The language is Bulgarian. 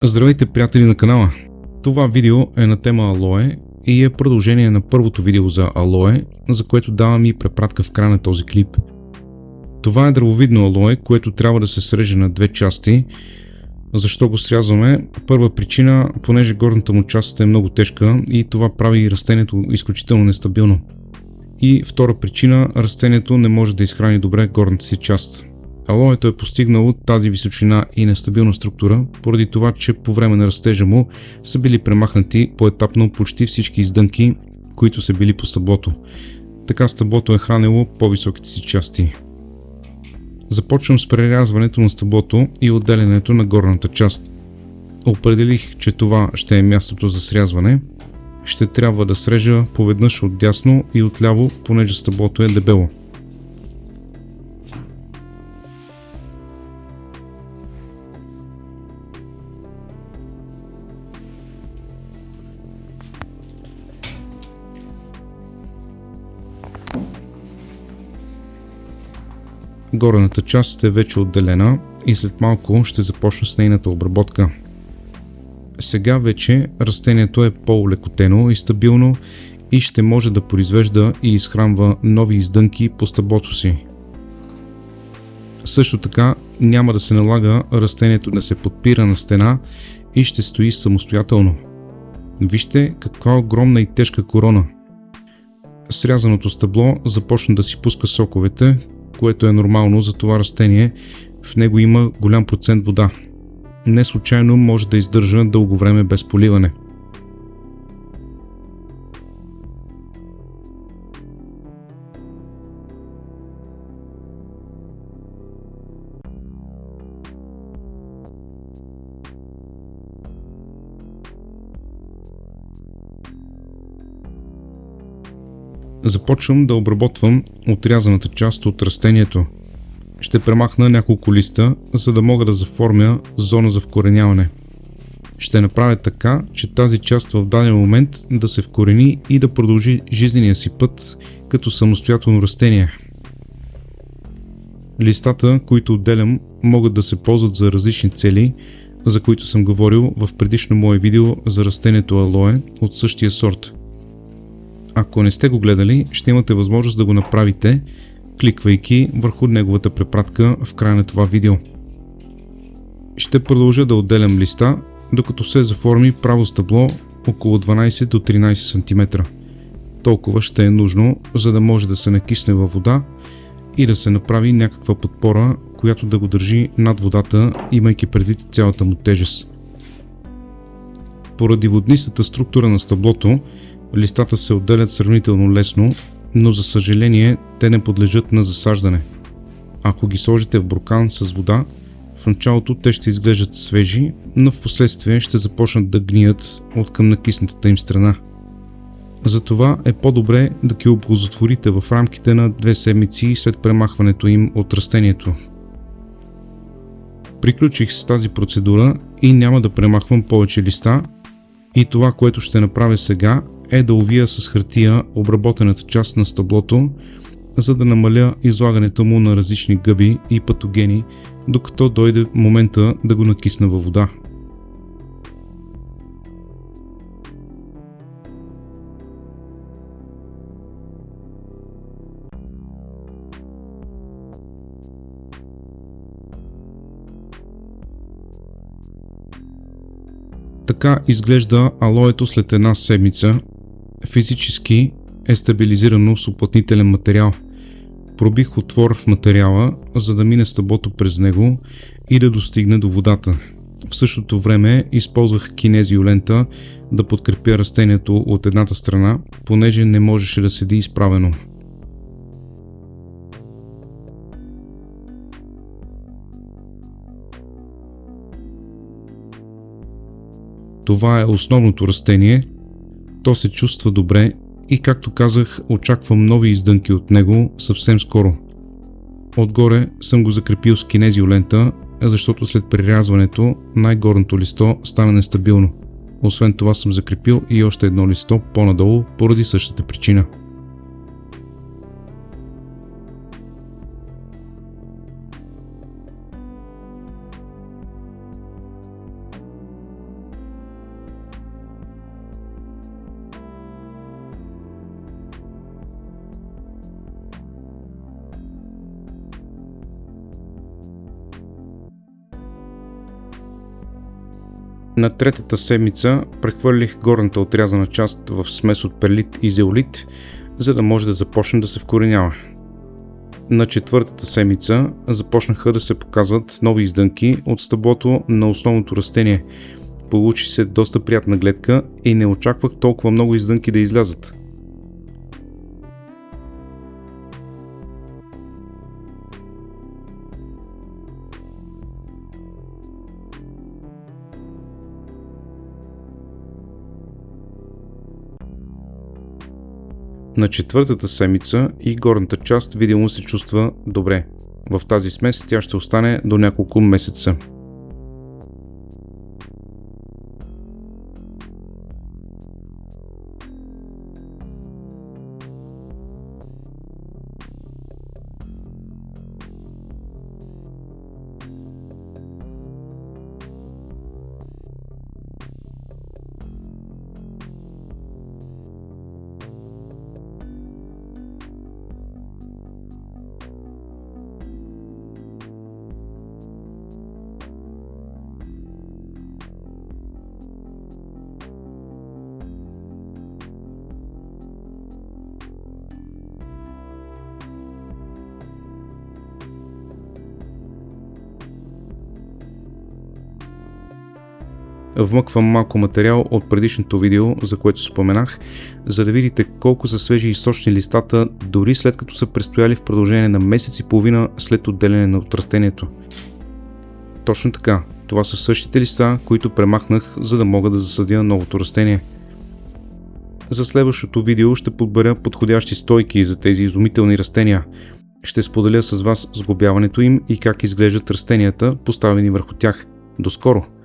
Здравейте, приятели на канала! Това видео е на тема алое и е продължение на първото видео за алое, за което давам и препратка в края на този клип. Това е древовидно алое, което трябва да се среже на две части. Защо го срязваме? Първа причина, понеже горната му част е много тежка и това прави растението изключително нестабилно. И втора причина, растението не може да изхрани добре горната си част. Алоето е постигнало тази височина и нестабилна структура, поради това, че по време на растежа му са били премахнати поетапно почти всички издънки, които са били по стъблото. Така стъблото е хранило по-високите си части. Започвам с прерязването на стъблото и отделянето на горната част. Определих, че това ще е мястото за срязване. Ще трябва да срежа поведнъж отдясно и отляво, понеже стъблото е дебело. Горната част е вече отделена и след малко ще започна с нейната обработка. Сега вече растението е по-олекотено и стабилно и ще може да произвежда и изхранва нови издънки по стъблото си. Също така няма да се налага растението да се подпира на стена и ще стои самостоятелно. Вижте каква огромна и тежка корона. Срязаното стъбло започна да си пуска соковете, което е нормално за това растение. В него има голям процент вода. Не случайно може да издържа дълго време без поливане. Започвам да обработвам отрязаната част от растението. Ще премахна няколко листа, за да мога да заформя зона за вкореняване. Ще направя така, че тази част в даден момент да се вкорени и да продължи жизнения си път като самостоятелно растение. Листата, които отделям, могат да се ползват за различни цели, за които съм говорил в предишно мое видео за растението алое от същия сорт. Ако не сте го гледали, ще имате възможност да го направите, кликвайки върху неговата препратка в края на това видео. Ще продължа да отделям листа, докато се заформи право стъбло около 12 до 13 см. Толкова ще е нужно, за да може да се накисне във вода и да се направи някаква подпора, която да го държи над водата, имайки предвид цялата му тежест. Поради воднистата структура на стъблото, листата се отделят сравнително лесно, но за съжаление те не подлежат на засаждане. Ако ги сложите в буркан с вода, в началото те ще изглеждат свежи, но в последствие ще започнат да гният от към накиснатата им страна. Затова е по-добре да ги оползотворите в рамките на 2 седмици след премахването им от растението. Приключих с тази процедура и няма да премахвам повече листа, и това, което ще направя сега, е да увия с хартия обработената част на стъблото, за да намаля излагането му на различни гъби и патогени, докато дойде момента да го накисна във вода. Така изглежда алоето след една седмица. Физически е стабилизирано с уплътнителен материал. Пробих отвор в материала, за да мине стъблото през него и да достигне до водата. В същото време използвах кинезиолента да подкрепя растението от едната страна, понеже не можеше да седи изправено. Това е основното растение. То се чувства добре и, както казах, очаквам нови издънки от него съвсем скоро. Отгоре съм го закрепил с кинезиолента, защото след прерязването най-горното листо стана нестабилно. Освен това съм закрепил и още едно листо по-надолу поради същата причина. На третата седмица прехвърлих горната отрязана част в смес от перлит и зеолит, за да може да започне да се вкоренява. На четвъртата седмица започнаха да се показват нови издънки от стъблото на основното растение. Получи се доста приятна гледка и не очаквах толкова много издънки да излязат. На четвъртата седмица и горната част видимо се чувства добре. В тази смес тя ще остане до няколко месеца. Вмъквам малко материал от предишното видео, за което споменах, за да видите колко са свежи и сочни листата, дори след като са престояли в продължение на месец и половина след отделяне от растението. Точно така, това са същите листа, които премахнах, за да мога да засадя новото растение. За следващото видео ще подберя подходящи стойки за тези изумителни растения. Ще споделя с вас сглобяването им и как изглеждат растенията, поставени върху тях. До скоро!